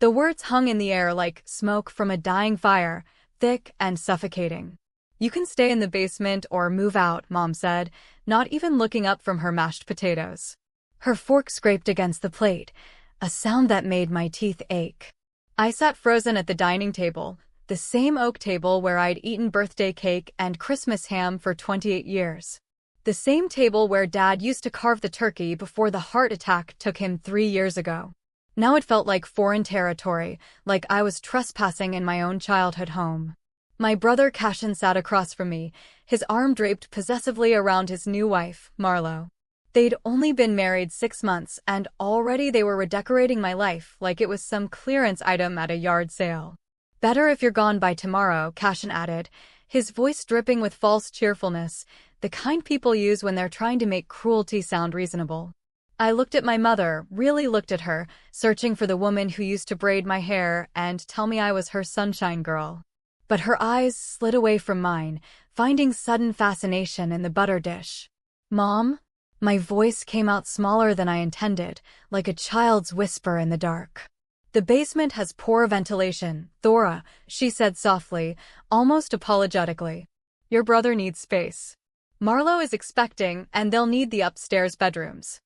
The words hung in the air like smoke from a dying fire, thick and suffocating. "You can stay in the basement or move out," Mom said, not even looking up from her mashed potatoes. Her fork scraped against the plate, a sound that made my teeth ache. I sat frozen at the dining table, the same oak table where I'd eaten birthday cake and Christmas ham for 28 years. The same table where Dad used to carve the turkey before the heart attack took him 3 years ago. Now it felt like foreign territory, like I was trespassing in my own childhood home. My brother Cassian sat across from me, his arm draped possessively around his new wife, Marlowe. They'd only been married 6 months, and already they were redecorating my life like it was some clearance item at a yard sale. "Better if you're gone by tomorrow," Cassian added, his voice dripping with false cheerfulness, the kind people use when they're trying to make cruelty sound reasonable. I looked at my mother, really looked at her, searching for the woman who used to braid my hair and tell me I was her sunshine girl. But her eyes slid away from mine, finding sudden fascination in the butter dish. "Mom?" My voice came out smaller than I intended, like a child's whisper in the dark. "The basement has poor ventilation, Thora," she said softly, almost apologetically. "Your brother needs space. Marlowe is expecting, and they'll need the upstairs bedrooms.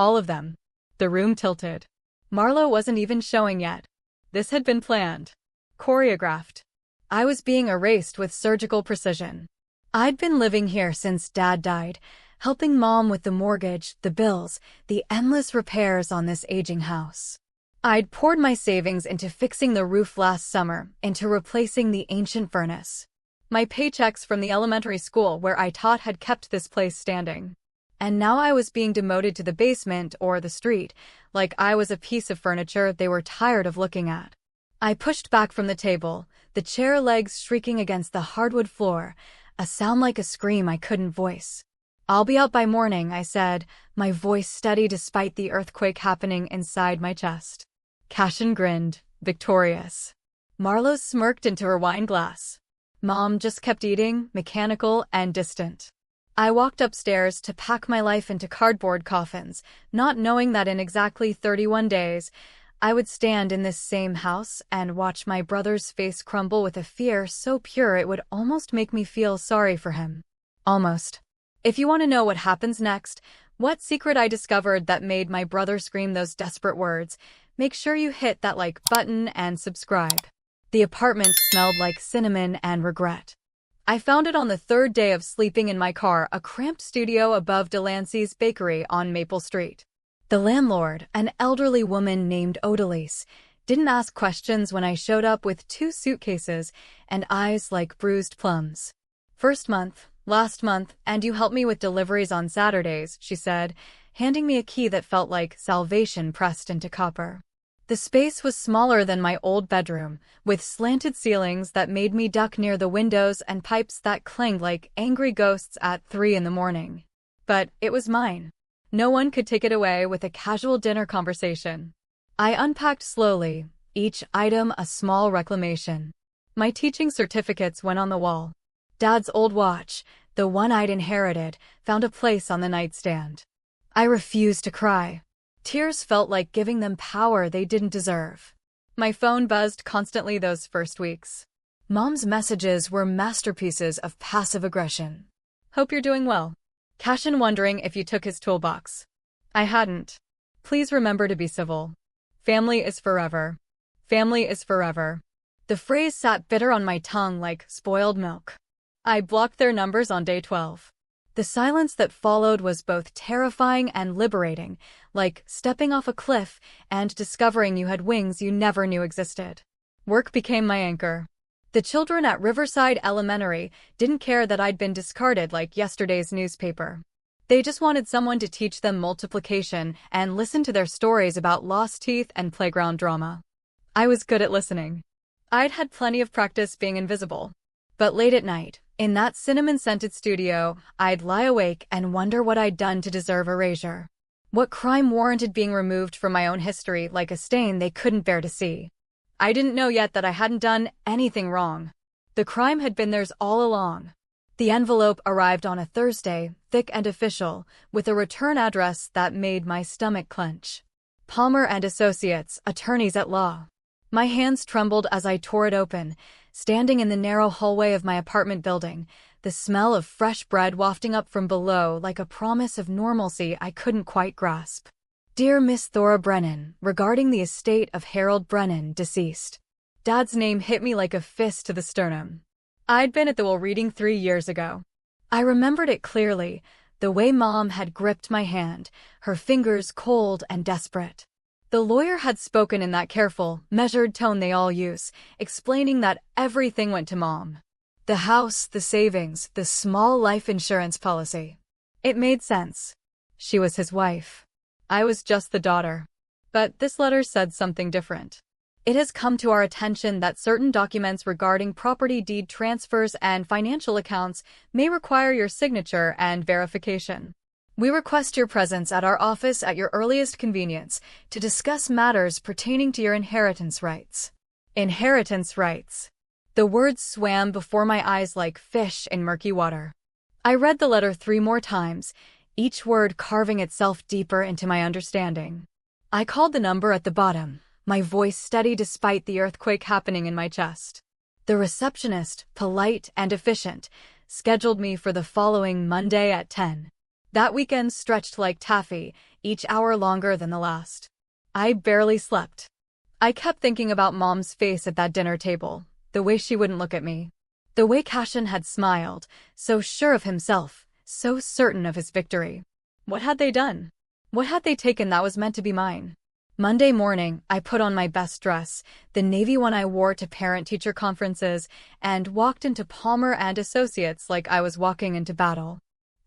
All of them." The room tilted. Marlowe wasn't even showing yet. This had been planned. Choreographed. I was being erased with surgical precision. I'd been living here since Dad died, helping Mom with the mortgage, the bills, the endless repairs on this aging house. I'd poured my savings into fixing the roof last summer, into replacing the ancient furnace. My paychecks from the elementary school where I taught had kept this place standing. And now I was being demoted to the basement or the street, like I was a piece of furniture they were tired of looking at. I pushed back from the table, the chair legs shrieking against the hardwood floor, a sound like a scream I couldn't voice. "I'll be out by morning," I said, my voice steady despite the earthquake happening inside my chest. Cassian grinned, victorious. Marlowe smirked into her wine glass. Mom just kept eating, mechanical and distant. I walked upstairs to pack my life into cardboard coffins, not knowing that in exactly 31 days, I would stand in this same house and watch my brother's face crumble with a fear so pure it would almost make me feel sorry for him. Almost. If you want to know what happens next, what secret I discovered that made my brother scream those desperate words, make sure you hit that like button and subscribe. The apartment smelled like cinnamon and regret. I found it on the 3rd day of sleeping in my car, a cramped studio above Delancey's Bakery on Maple Street. The landlord, an elderly woman named Odalise, didn't ask questions when I showed up with 2 suitcases and eyes like bruised plums. "First month, last month, and you help me with deliveries on Saturdays," she said, handing me a key that felt like salvation pressed into copper. The space was smaller than my old bedroom, with slanted ceilings that made me duck near the windows and pipes that clanged like angry ghosts at 3 in the morning. But it was mine. No one could take it away with a casual dinner conversation. I unpacked slowly, each item a small reclamation. My teaching certificates went on the wall. Dad's old watch, the one I'd inherited, found a place on the nightstand. I refused to cry. Tears felt like giving them power they didn't deserve. My phone buzzed constantly those first weeks. Mom's messages were masterpieces of passive aggression. "Hope you're doing well. Cassian wondering if you took his toolbox." I hadn't. "Please remember to be civil. Family is forever. Family is forever." The phrase sat bitter on my tongue like spoiled milk. I blocked their numbers on day 12. The silence that followed was both terrifying and liberating, like stepping off a cliff and discovering you had wings you never knew existed. Work became my anchor. The children at Riverside Elementary didn't care that I'd been discarded like yesterday's newspaper. They just wanted someone to teach them multiplication and listen to their stories about lost teeth and playground drama. I was good at listening. I'd had plenty of practice being invisible. But late at night, in that cinnamon-scented studio, I'd lie awake and wonder what I'd done to deserve erasure. What crime warranted being removed from my own history like a stain they couldn't bear to see. I didn't know yet that I hadn't done anything wrong. The crime had been theirs all along. The envelope arrived on a Thursday, thick and official, with a return address that made my stomach clench. Palmer and Associates, attorneys at law. My hands trembled as I tore it open, standing in the narrow hallway of my apartment building, the smell of fresh bread wafting up from below like a promise of normalcy I couldn't quite grasp. Dear Miss Thora Brennan, regarding the estate of Harold Brennan, deceased. Dad's name hit me like a fist to the sternum. I'd been at the will reading 3 years ago. I remembered it clearly, the way Mom had gripped my hand, her fingers cold and desperate. The lawyer had spoken in that careful, measured tone they all use, explaining that everything went to Mom. The house, the savings, the small life insurance policy. It made sense. She was his wife. I was just the daughter. But this letter said something different. It has come to our attention that certain documents regarding property deed transfers and financial accounts may require your signature and verification. We request your presence at our office at your earliest convenience to discuss matters pertaining to your inheritance rights. Inheritance rights. The words swam before my eyes like fish in murky water. I read the letter 3 more times, each word carving itself deeper into my understanding. I called the number at the bottom, my voice steady despite the earthquake happening in my chest. The receptionist, polite and efficient, scheduled me for the following Monday at 10. That weekend stretched like taffy, each hour longer than the last. I barely slept. I kept thinking about Mom's face at that dinner table, the way she wouldn't look at me. The way Cassian had smiled, so sure of himself, so certain of his victory. What had they done? What had they taken that was meant to be mine? Monday morning, I put on my best dress, the navy one I wore to parent-teacher conferences, and walked into Palmer and Associates like I was walking into battle.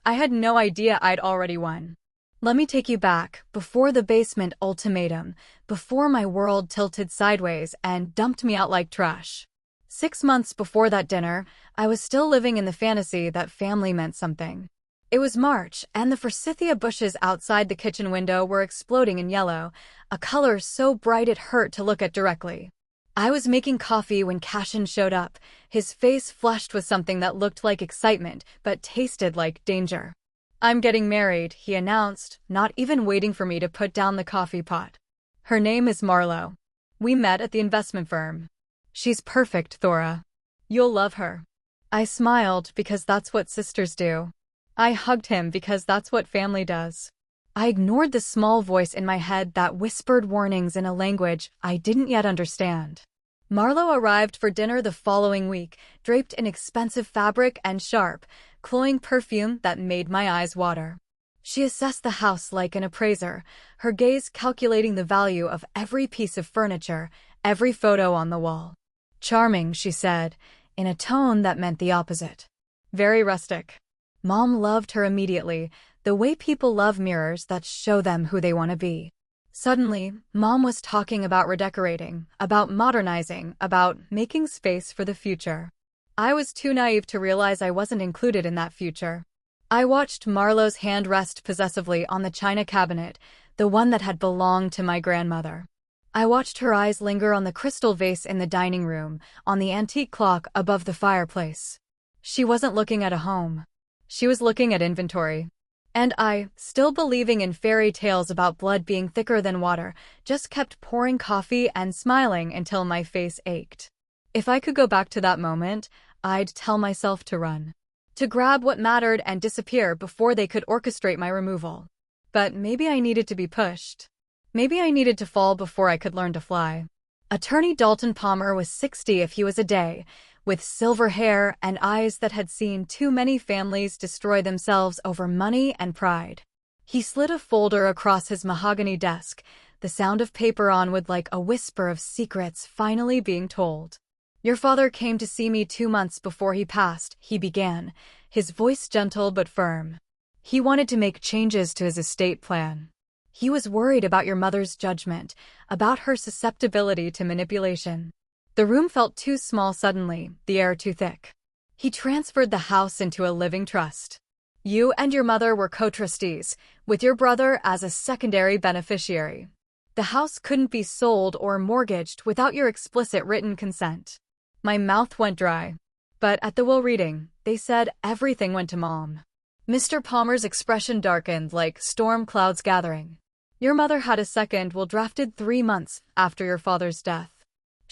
I had no idea I'd already won. Let me take you back, before the basement ultimatum, before my world tilted sideways and dumped me out like trash. 6 months before that dinner, I was still living in the fantasy that family meant something. It was March, and the forsythia bushes outside the kitchen window were exploding in yellow, a color so bright it hurt to look at directly. I was making coffee when Cassian showed up, his face flushed with something that looked like excitement but tasted like danger. "I'm getting married," he announced, not even waiting for me to put down the coffee pot. "Her name is Marlowe. We met at the investment firm. She's perfect, Thora. You'll love her." I smiled because that's what sisters do. I hugged him because that's what family does. I ignored the small voice in my head that whispered warnings in a language I didn't yet understand. Marlowe arrived for dinner the following week, draped in expensive fabric and sharp, cloying perfume that made my eyes water. She assessed the house like an appraiser, her gaze calculating the value of every piece of furniture, every photo on the wall. "Charming," she said, in a tone that meant the opposite. "Very rustic." Mom loved her immediately, the way people love mirrors that show them who they want to be. Suddenly, Mom was talking about redecorating, about modernizing, about making space for the future. I was too naive to realize I wasn't included in that future. I watched Marlowe's hand rest possessively on the china cabinet, the one that had belonged to my grandmother. I watched her eyes linger on the crystal vase in the dining room, on the antique clock above the fireplace. She wasn't looking at a home. She was looking at inventory. And I, still believing in fairy tales about blood being thicker than water, just kept pouring coffee and smiling until my face ached. If I could go back to that moment, I'd tell myself to run. To grab what mattered and disappear before they could orchestrate my removal. But maybe I needed to be pushed. Maybe I needed to fall before I could learn to fly. Attorney Dalton Palmer was 60 if he was a day, with silver hair and eyes that had seen too many families destroy themselves over money and pride. He slid a folder across his mahogany desk, the sound of paper on wood like a whisper of secrets finally being told. "Your father came to see me 2 months before he passed," he began, his voice gentle but firm. "He wanted to make changes to his estate plan. He was worried about your mother's judgment, about her susceptibility to manipulation." The room felt too small suddenly, the air too thick. "He transferred the house into a living trust. You and your mother were co-trustees, with your brother as a secondary beneficiary. The house couldn't be sold or mortgaged without your explicit written consent." My mouth went dry. But at the will reading, they said everything went to Mom. Mr. Palmer's expression darkened like storm clouds gathering. "Your mother had a second will drafted 3 months after your father's death.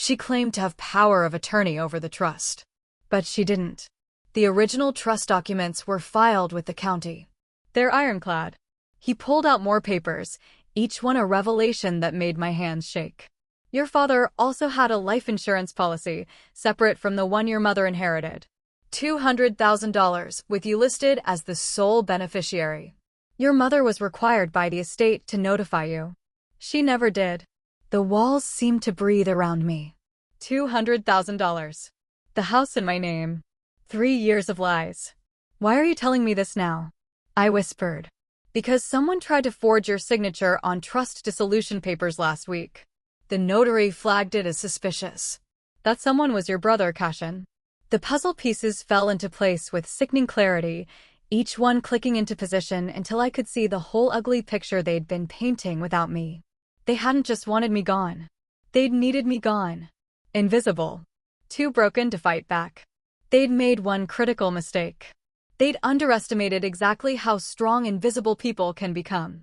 She claimed to have power of attorney over the trust. But she didn't. The original trust documents were filed with the county. They're ironclad. He pulled out more papers, each one a revelation that made my hands shake. Your father also had a life insurance policy, separate from the one your mother inherited. $200,000, with you listed as the sole beneficiary. Your mother was required by the estate to notify you. She never did. The walls seemed to breathe around me. $200,000. The house in my name. 3 years of lies. Why are you telling me this now? I whispered. Because someone tried to forge your signature on trust dissolution papers last week. The notary flagged it as suspicious. That someone was your brother, Cassian. The puzzle pieces fell into place with sickening clarity, each one clicking into position until I could see the whole ugly picture they'd been painting without me. They hadn't just wanted me gone. They'd needed me gone. Invisible. Too broken to fight back. They'd made one critical mistake. They'd underestimated exactly how strong invisible people can become.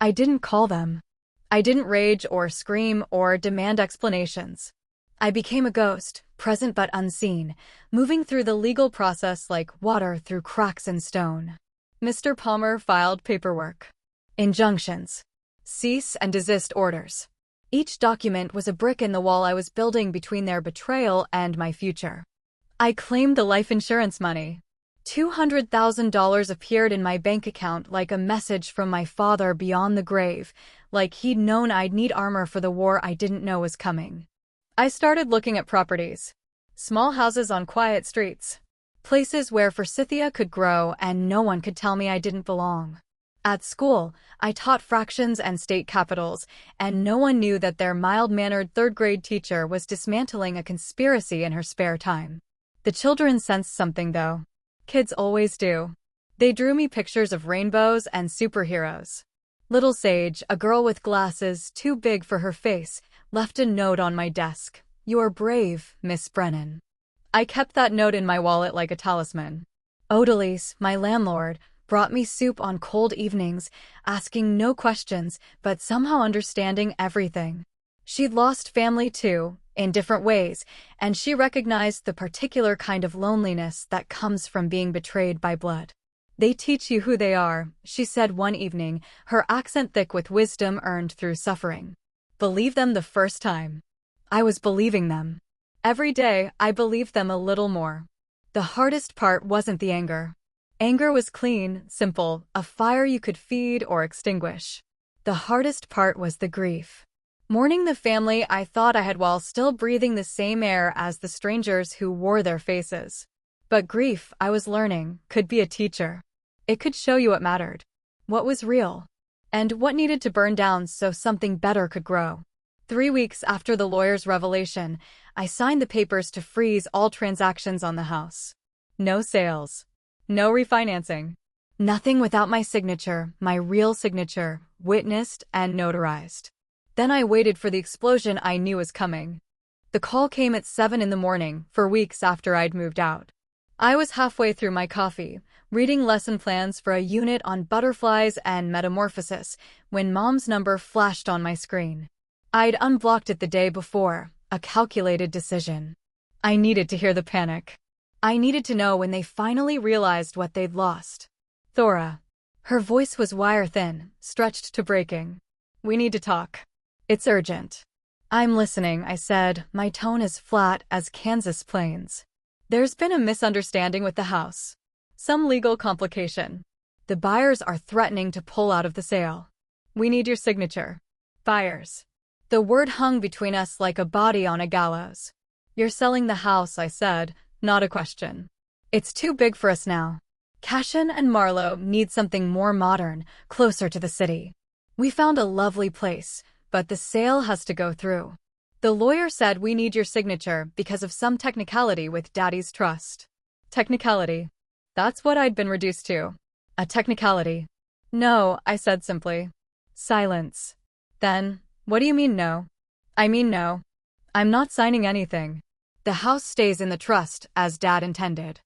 I didn't call them. I didn't rage or scream or demand explanations. I became a ghost, present but unseen, moving through the legal process like water through cracks in stone. Mr. Palmer filed paperwork. Injunctions. Cease and desist orders. Each document was a brick in the wall I was building between their betrayal and my future. I claimed the life insurance money. $200,000 appeared in my bank account like a message from my father beyond the grave, like he'd known I'd need armor for the war I didn't know was coming. I started looking at properties. Small houses on quiet streets. Places where forsythia could grow and no one could tell me I didn't belong. At school, I taught fractions and state capitals, and no one knew that their mild-mannered third-grade teacher was dismantling a conspiracy in her spare time. The children sensed something, though. Kids always do. They drew me pictures of rainbows and superheroes. Little Sage, a girl with glasses too big for her face, left a note on my desk. "You're brave, Miss Brennan." I kept that note in my wallet like a talisman. Odalise, my landlord, brought me soup on cold evenings, asking no questions, but somehow understanding everything. She'd lost family too, in different ways, and she recognized the particular kind of loneliness that comes from being betrayed by blood. "They teach you who they are," she said one evening, her accent thick with wisdom earned through suffering. Believe them the first time. I was believing them. Every day, I believed them a little more. The hardest part wasn't the anger. Anger was clean, simple, a fire you could feed or extinguish. The hardest part was the grief. Mourning the family I thought I had while still breathing the same air as the strangers who wore their faces. But grief, I was learning, could be a teacher. It could show you what mattered, what was real, and what needed to burn down so something better could grow. 3 weeks after the lawyer's revelation, I signed the papers to freeze all transactions on the house. No sales. No refinancing. Nothing without my signature, my real signature, witnessed and notarized. Then I waited for the explosion I knew was coming. The call came at 7 in the morning, for weeks after I'd moved out. I was halfway through my coffee, reading lesson plans for a unit on butterflies and metamorphosis, when Mom's number flashed on my screen. I'd unblocked it the day before, a calculated decision. I needed to hear the panic. I needed to know when they finally realized what they'd lost. "Thora." Her voice was wire-thin, stretched to breaking. "We need to talk. It's urgent." "I'm listening," I said, my tone as flat as Kansas plains. "There's been a misunderstanding with the house. Some legal complication. The buyers are threatening to pull out of the sale. We need your signature." "Buyers." The word hung between us like a body on a gallows. "You're selling the house," I said, not a question. "It's too big for us now. Cassian and Marlowe need something more modern, closer to the city. We found a lovely place, but the sale has to go through. The lawyer said we need your signature because of some technicality with Daddy's trust." Technicality. That's what I'd been reduced to. A technicality. "No," I said simply. Silence. "Then, what do you mean no?" "I mean no. I'm not signing anything. The house stays in the trust, as Dad intended."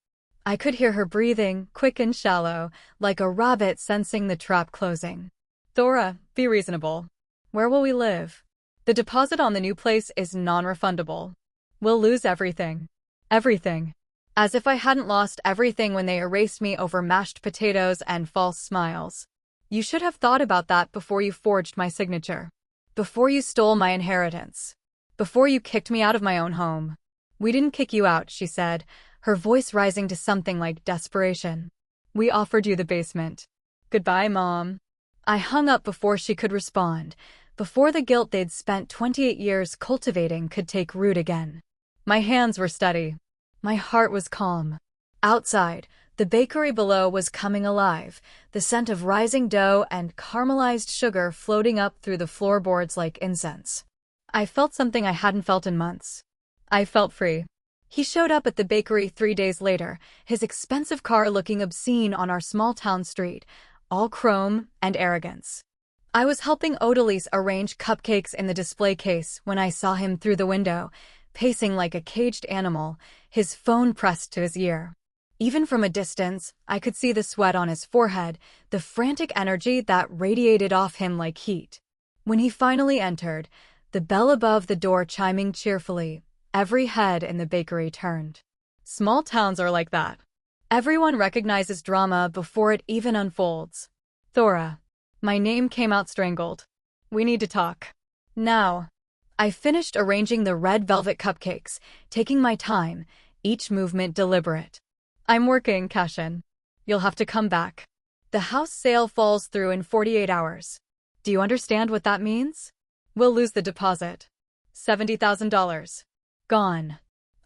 I could hear her breathing, quick and shallow, like a rabbit sensing the trap closing. "Thora, be reasonable. Where will we live?" The deposit on the new place is non-refundable. We'll lose everything. Everything. As if I hadn't lost everything when they erased me over mashed potatoes and false smiles. You should have thought about that before you forged my signature. Before you stole my inheritance. Before you kicked me out of my own home. We didn't kick you out, she said, her voice rising to something like desperation. We offered you the basement. Goodbye, Mom. I hung up before she could respond, before the guilt they'd spent 28 years cultivating could take root again. My hands were steady. My heart was calm. Outside, the bakery below was coming alive, the scent of rising dough and caramelized sugar floating up through the floorboards like incense. I felt something I hadn't felt in months. I felt free. He showed up at the bakery 3 days later, his expensive car looking obscene on our small-town street, all chrome and arrogance. I was helping Odalise arrange cupcakes in the display case when I saw him through the window, pacing like a caged animal, his phone pressed to his ear. Even from a distance, I could see the sweat on his forehead, the frantic energy that radiated off him like heat. When he finally entered, the bell above the door chiming cheerfully, every head in the bakery turned. Small towns are like that. Everyone recognizes drama before it even unfolds. Thora. My name came out strangled. We need to talk. Now. I finished arranging the red velvet cupcakes, taking my time, each movement deliberate. I'm working, Cassian. You'll have to come back. The house sale falls through in 48 hours. Do you understand what that means? We'll lose the deposit. $70,000. Gone.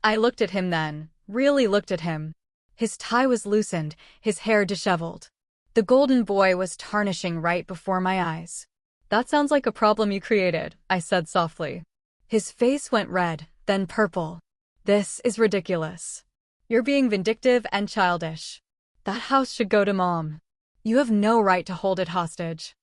I looked at him then, really looked at him. His tie was loosened, his hair disheveled. The golden boy was tarnishing right before my eyes. That sounds like a problem you created, I said softly. His face went red, then purple. This is ridiculous. You're being vindictive and childish. That house should go to Mom. You have no right to hold it hostage.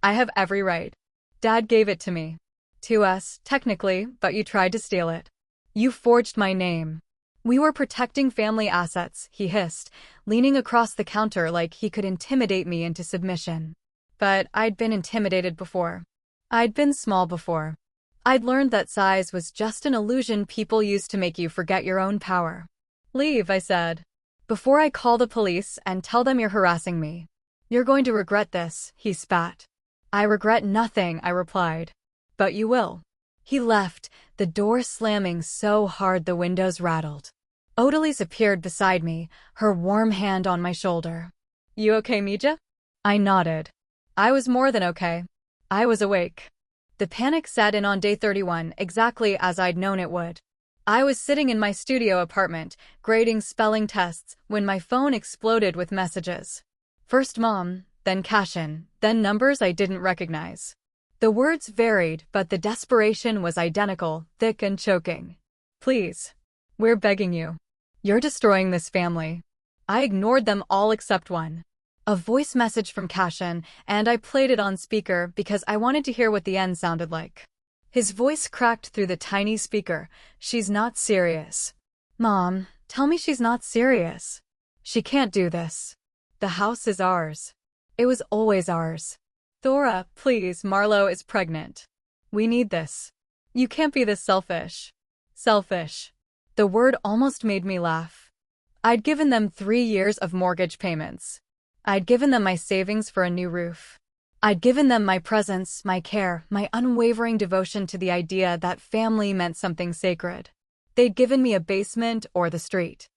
I have every right. Dad gave it to me. To us, technically, but you tried to steal it. You forged my name. We were protecting family assets, he hissed, leaning across the counter like he could intimidate me into submission. But I'd been intimidated before. I'd been small before. I'd learned that size was just an illusion people used to make you forget your own power. Leave, I said. Before I call the police and tell them you're harassing me. You're going to regret this, he spat. I regret nothing, I replied. But you will. He left, the door slamming so hard the windows rattled. Odalise appeared beside me, her warm hand on my shoulder. You okay, Mija? I nodded. I was more than okay. I was awake. The panic set in on day 31, exactly as I'd known it would. I was sitting in my studio apartment, grading spelling tests, when my phone exploded with messages. First Mom, then Cassian, then numbers I didn't recognize. The words varied, but the desperation was identical, thick and choking. Please. We're begging you. You're destroying this family. I ignored them all except one. A voice message from Cassian, and I played it on speaker because I wanted to hear what the end sounded like. His voice cracked through the tiny speaker. She's not serious. Mom, tell me she's not serious. She can't do this. The house is ours. It was always ours. Thora, please, Marlowe is pregnant. We need this. You can't be this selfish. Selfish. The word almost made me laugh. I'd given them 3 years of mortgage payments. I'd given them my savings for a new roof. I'd given them my presence, my care, my unwavering devotion to the idea that family meant something sacred. They'd given me a basement or the street.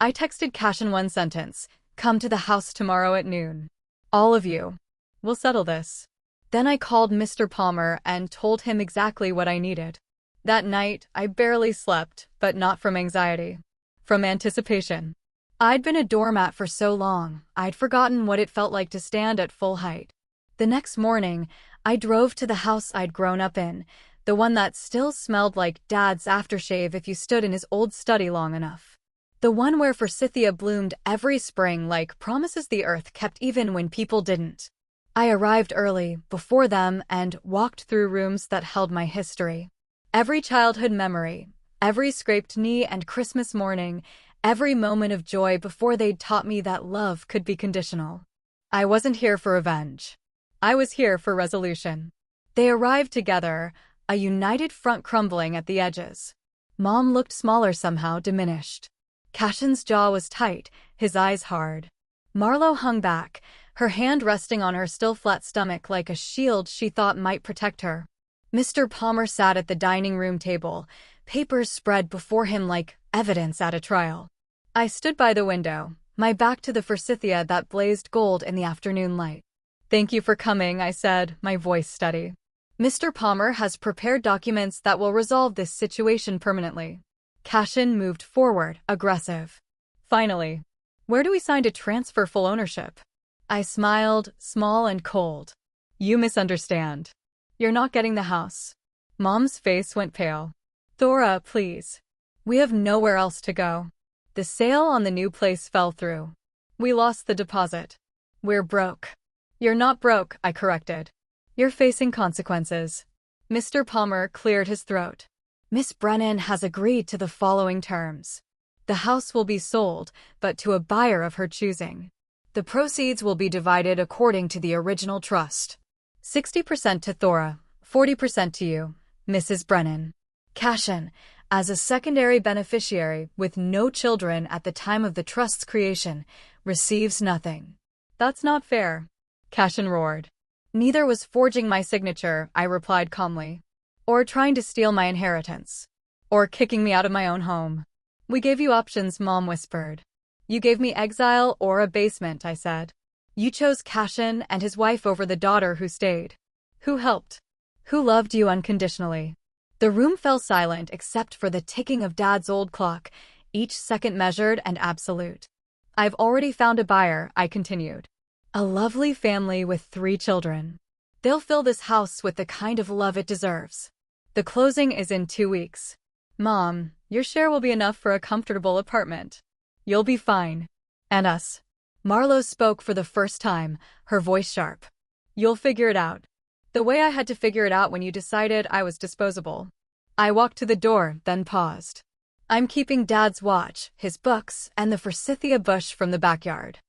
I texted Cassian one sentence, come to the house tomorrow at noon. All of you. We'll settle this. Then I called Mr. Palmer and told him exactly what I needed. That night, I barely slept, but not from anxiety. From anticipation. I'd been a doormat for so long, I'd forgotten what it felt like to stand at full height. The next morning, I drove to the house I'd grown up in, the one that still smelled like Dad's aftershave if you stood in his old study long enough. The one where forsythia bloomed every spring like promises the earth kept even when people didn't. I arrived early, before them, and walked through rooms that held my history. Every childhood memory, every scraped knee and Christmas morning, every moment of joy before they'd taught me that love could be conditional. I wasn't here for revenge. I was here for resolution. They arrived together, a united front crumbling at the edges. Mom looked smaller somehow, diminished. Cassian's jaw was tight, his eyes hard. Marlowe hung back, her hand resting on her still flat stomach like a shield she thought might protect her. Mr. Palmer sat at the dining room table, papers spread before him like evidence at a trial. I stood by the window, my back to the forsythia that blazed gold in the afternoon light. "Thank you for coming," I said, my voice steady. "Mr. Palmer has prepared documents that will resolve this situation permanently." Cassian moved forward, aggressive. "Finally. Where do we sign to transfer full ownership?" I smiled, small and cold. "You misunderstand. You're not getting the house." Mom's face went pale. "Thora, please. We have nowhere else to go." The sale on the new place fell through. We lost the deposit. "We're broke." "You're not broke," I corrected. "You're facing consequences." Mr. Palmer cleared his throat. "Miss Brennan has agreed to the following terms. The house will be sold, but to a buyer of her choosing. The proceeds will be divided according to the original trust. 60% to Thora, 40% to you, Mrs. Brennan. Cassian, as a secondary beneficiary with no children at the time of the trust's creation, receives nothing." "That's not fair," Cassian roared. "Neither was forging my signature," I replied calmly. "Or trying to steal my inheritance. Or kicking me out of my own home." "We gave you options," Mom whispered. "You gave me exile or a basement," I said. "You chose Cassian and his wife over the daughter who stayed. Who helped? Who loved you unconditionally?" The room fell silent except for the ticking of Dad's old clock, each second measured and absolute. "I've already found a buyer," I continued. "A lovely family with 3 children. They'll fill this house with the kind of love it deserves. The closing is in 2 weeks. Mom, your share will be enough for a comfortable apartment. You'll be fine. And us." Marlowe spoke for the first time, her voice sharp. "You'll figure it out. The way I had to figure it out when you decided I was disposable." I walked to the door, then paused. "I'm keeping Dad's watch, his books, and the forsythia bush from the backyard.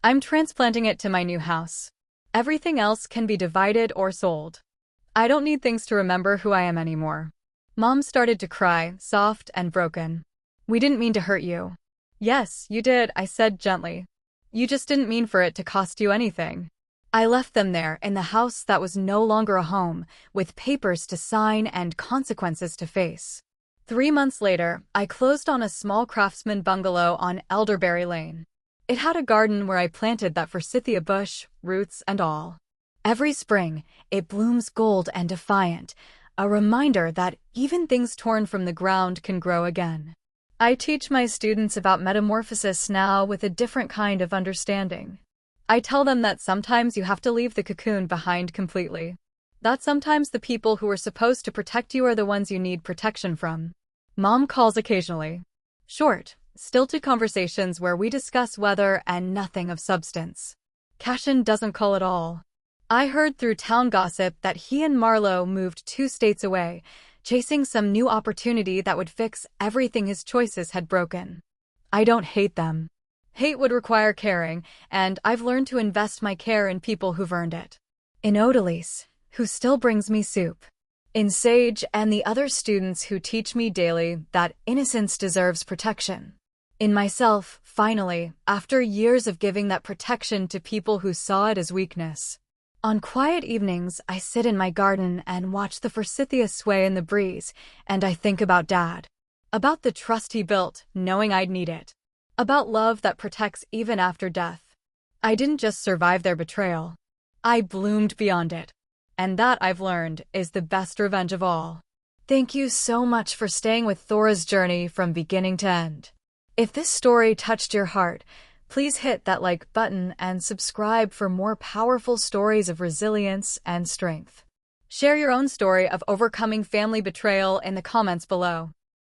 I'm transplanting it to my new house. Everything else can be divided or sold. I don't need things to remember who I am anymore." Mom started to cry, soft and broken. "We didn't mean to hurt you." "Yes, you did," I said gently. "You just didn't mean for it to cost you anything." I left them there in the house that was no longer a home, with papers to sign and consequences to face. 3 months later, I closed on a small craftsman bungalow on Elderberry Lane. It had a garden where I planted that forsythia bush, roots and all. Every spring, it blooms gold and defiant, a reminder that even things torn from the ground can grow again. I teach my students about metamorphosis now with a different kind of understanding. I tell them that sometimes you have to leave the cocoon behind completely. That sometimes the people who are supposed to protect you are the ones you need protection from. Mom calls occasionally. Short, stilted conversations where we discuss weather and nothing of substance. Cassian doesn't call at all. I heard through town gossip that he and Marlowe moved 2 states away, chasing some new opportunity that would fix everything his choices had broken. I don't hate them. Hate would require caring, and I've learned to invest my care in people who've earned it. In Odalise, who still brings me soup. In Sage and the other students who teach me daily that innocence deserves protection. In myself, finally, after years of giving that protection to people who saw it as weakness. On quiet evenings, I sit in my garden and watch the forsythia sway in the breeze, and I think about Dad. About the trust he built, knowing I'd need it. About love that protects even after death. I didn't just survive their betrayal. I bloomed beyond it. And that, I've learned, is the best revenge of all. Thank you so much for staying with Thora's journey from beginning to end. If this story touched your heart, please hit that like button and subscribe for more powerful stories of resilience and strength. Share your own story of overcoming family betrayal in the comments below.